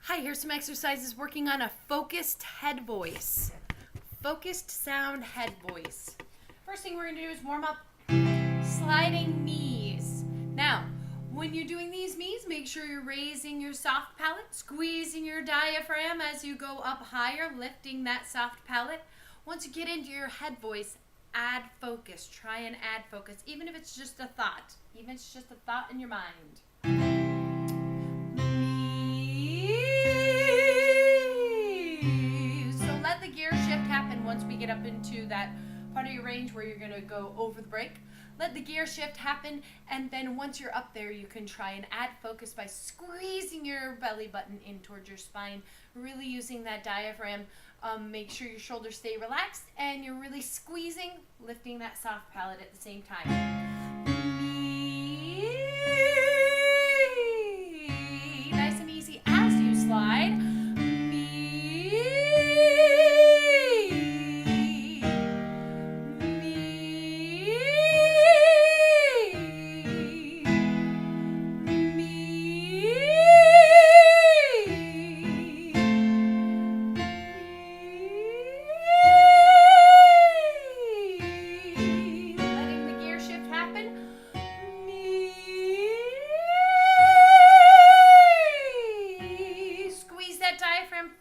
Hi, here's some exercises working on a focused head voice. Focused sound head voice. First thing we're going to do is warm up sliding knees. Now, when you're doing these knees, make sure you're raising your soft palate, squeezing your diaphragm as you go up higher, lifting that soft palate. Once you get into your head voice, add focus. Try and add focus, even if it's just a thought. Even if it's just a thought in your mind. So let the gear shift happen once we get up into that part of your range where you're going to go over the break. Let the gear shift happen, and then once you're up there, you can try and add focus by squeezing your belly button in towards your spine, really using that diaphragm. Make sure your shoulders stay relaxed, and you're really squeezing, lifting that soft palate at the same time. Nice and easy as you slide.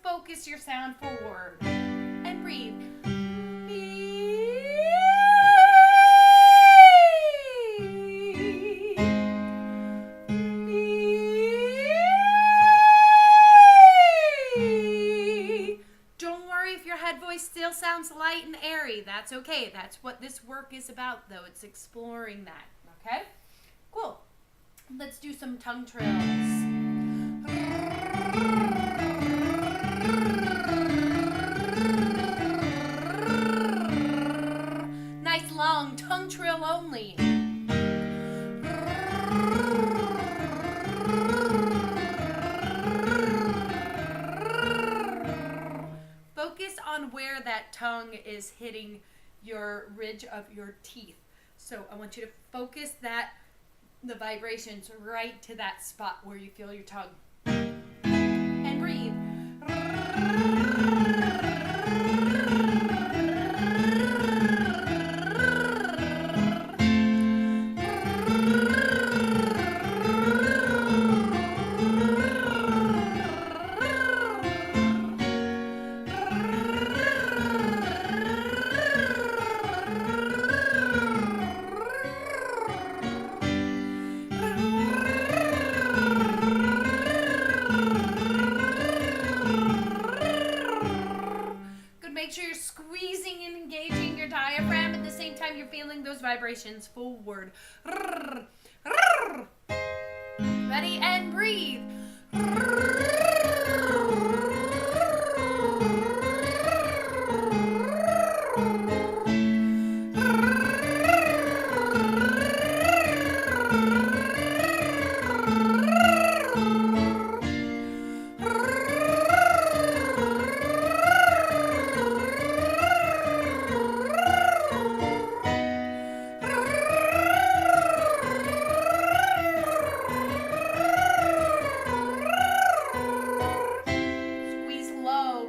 Focus your sound forward and breathe. Don't worry if your head voice still sounds light and airy. That's okay. That's what this work is about, though. It's exploring that. Okay? Cool. Let's do some tongue trills. Nice long tongue trill only. Focus on where that tongue is hitting your ridge of your teeth. So I want you to focus the vibrations right to that spot where you feel your tongue. And breathe. Make sure you're squeezing and engaging your diaphragm at the same time you're feeling those vibrations forward. Ready and breathe.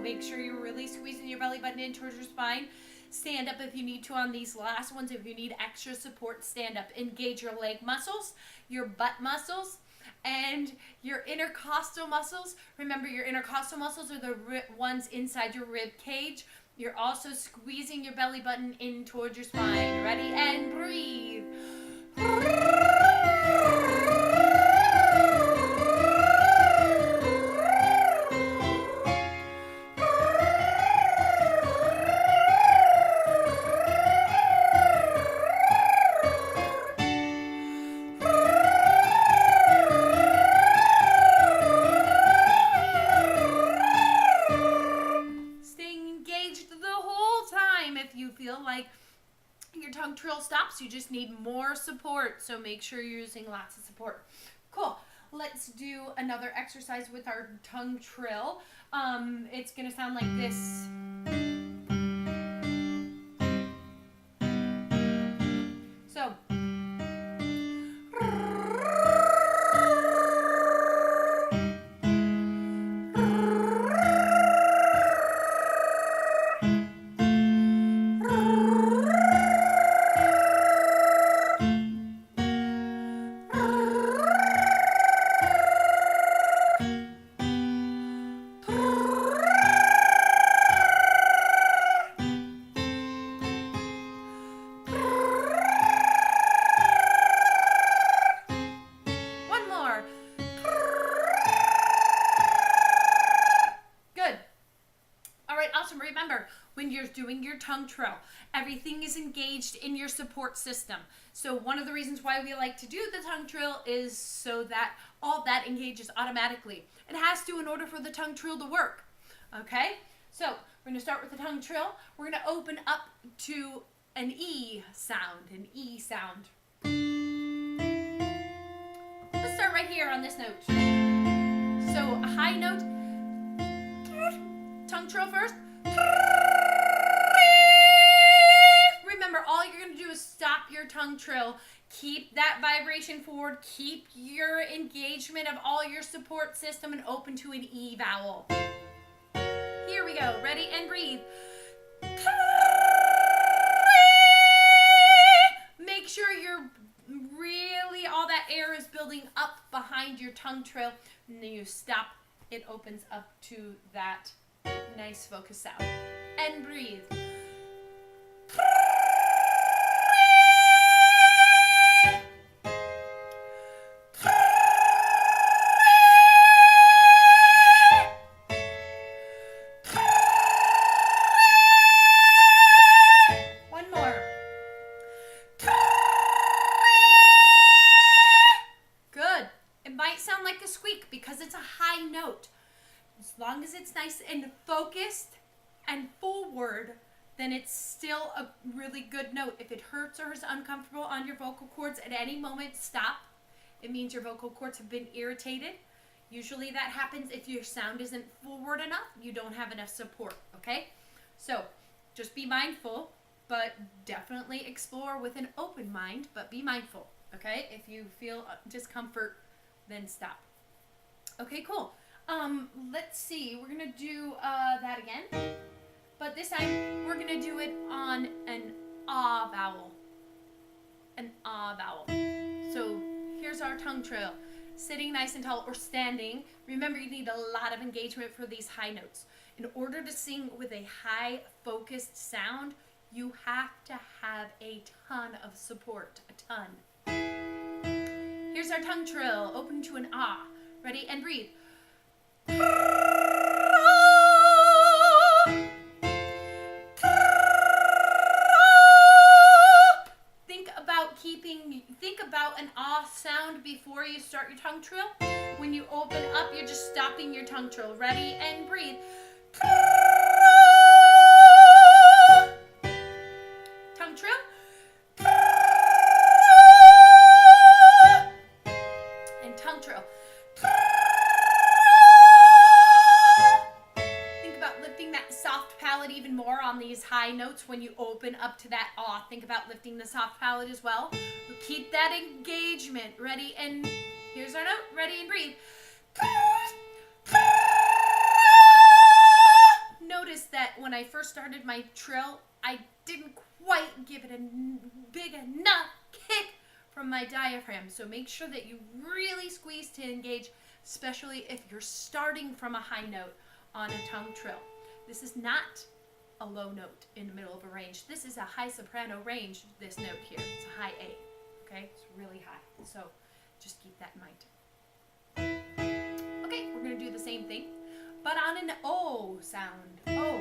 Make sure you're really squeezing your belly button in towards your spine. Stand up if you need to on these last ones. If you need extra support, stand up. Engage your leg muscles, your butt muscles, and your intercostal muscles. Remember, your intercostal muscles are the ones inside your rib cage. You're also squeezing your belly button in towards your spine. Ready? And breathe. If you feel like your tongue trill stops, you just need more support. So make sure you're using lots of support. Cool. Let's do another exercise with our tongue trill. It's going to sound like this. So you're doing your tongue trill. Everything is engaged in your support system. So one of the reasons why we like to do the tongue trill is so that all that engages automatically. It has to in order for the tongue trill to work. Okay? So we're going to start with the tongue trill. We're going to open up to an E sound, Let's start right here on this note. So a high note, tongue trill first. Remember, all you're going to do is stop your tongue trill. Keep that vibration forward. Keep your engagement of all your support system and open to an E vowel. Here we go. Ready and breathe. Make sure you're really, all that air is building up behind your tongue trill. And then you stop. It opens up to that nice focus sound. And breathe. One more. Good. It might sound like a squeak because it's a high note. As long as it's nice and focused and forward, then it's still a really good note. If it hurts or is uncomfortable on your vocal cords at any moment, stop. It means your vocal cords have been irritated. Usually that happens if your sound isn't forward enough. You don't have enough support, okay? So just be mindful, but definitely explore with an open mind, but be mindful, okay? If you feel discomfort, then stop. Okay, cool. Let's see. We're going to do that again. But this time, we're going to do it on an ah vowel. An ah vowel. So here's our tongue trill. Sitting nice and tall or standing. Remember, you need a lot of engagement for these high notes. In order to sing with a high focused sound, you have to have a ton of support. A ton. Here's our tongue trill. Open to an ah. Ready and breathe. Think about an ah sound before you start your tongue trill. When you open up, you're just stopping your tongue trill. Ready and breathe. Tongue trill. And tongue trill. Think about lifting that soft palate even more on these high notes when you open up to that ah. Think about lifting the soft palate as well. Keep that engagement. Ready and here's our note. Ready and breathe. Notice that when I first started my trill, I didn't quite give it a big enough kick from my diaphragm. So make sure that you really squeeze to engage, especially if you're starting from a high note on a tongue trill. This is not a low note in the middle of a range. This is a high soprano range, this note here. It's a high A. Okay, it's really high. So just keep that in mind. Okay, we're going to do the same thing, but on an O sound. O.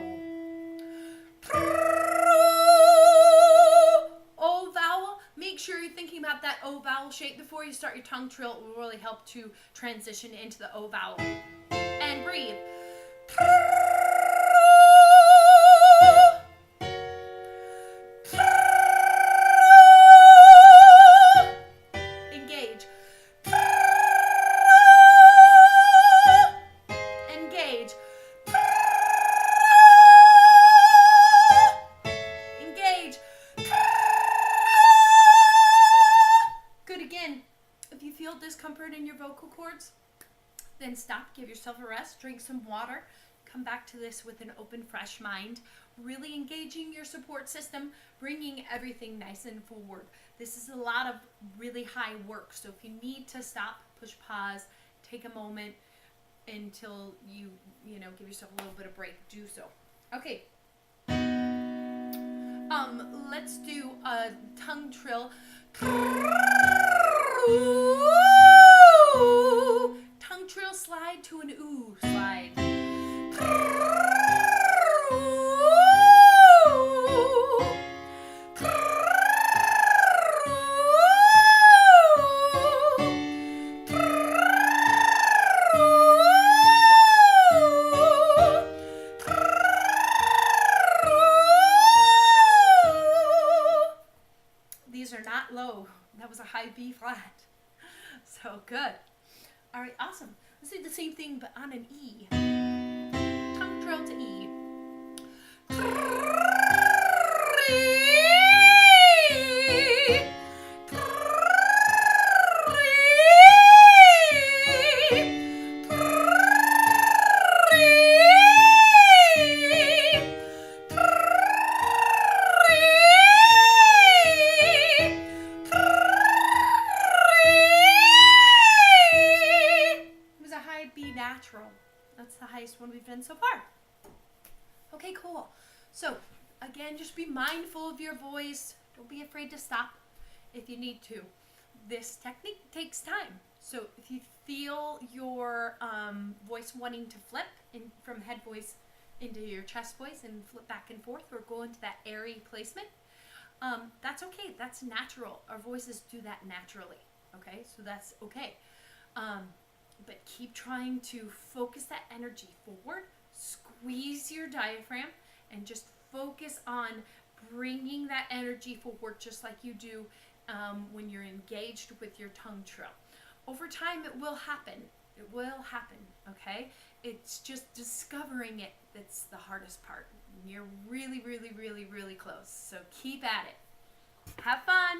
O vowel. Make sure you're thinking about that O vowel shape before you start your tongue trill. It will really help to transition into the O vowel. And breathe. Discomfort in your vocal cords, then stop, give yourself a rest, drink some water, come back to this with an open, fresh mind, really engaging your support system, bringing everything nice and forward. This is a lot of really high work, so if you need to stop, push pause, take a moment until you give yourself a little bit of break, do so. Okay. Let's do a tongue trill. Tongue trill slide to an ooh slide. So good. All right, awesome. Let's do the same thing, but on an E. Tongue trill to E. Natural. That's the highest one we've done so far. Okay, cool. So again, just be mindful of your voice. Don't be afraid to stop if you need to. This technique takes time. So if you feel your voice wanting to flip from head voice into your chest voice and flip back and forth or go into that airy placement, that's okay. That's natural. Our voices do that naturally. Okay, so that's okay. But keep trying to focus that energy forward, squeeze your diaphragm, and just focus on bringing that energy forward just like you do when you're engaged with your tongue trill. Over time, it will happen. It will happen, okay? It's just discovering it that's the hardest part. You're really, really, really, really close. So keep at it. Have fun.